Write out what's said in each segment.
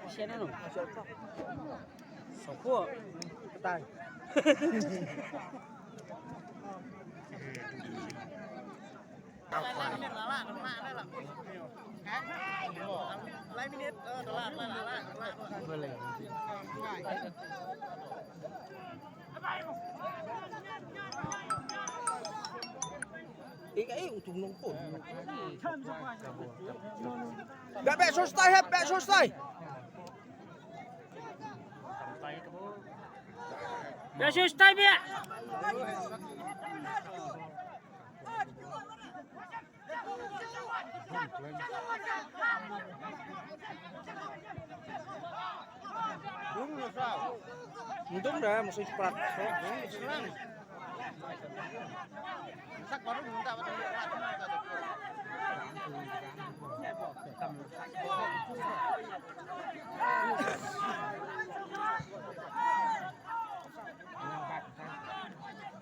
Xe nó rồi. Sổ cua. Tay. Lấy minit đó là Vừa lẻ. Cái thùng nông phổi. Bẹ xuống tay hết, bẹ xuống tay. Bẹ xuống tay bẹ. đúng là sao? Đúng rồi, một số phạt. Sắc bắn chúng ta vẫn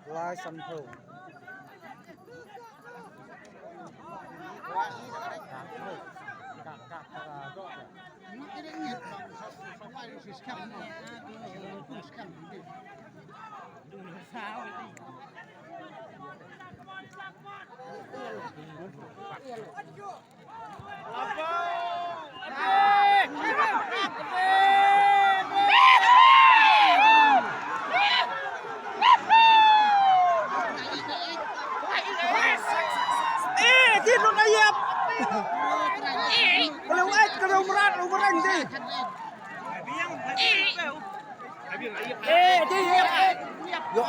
Lai sân thổ. cái đấy nhiệt bằng sáu mai thì scam cũng scam đi. Sao Dia lu ayam. Kalau merat, umuran dia. Dia. Yo,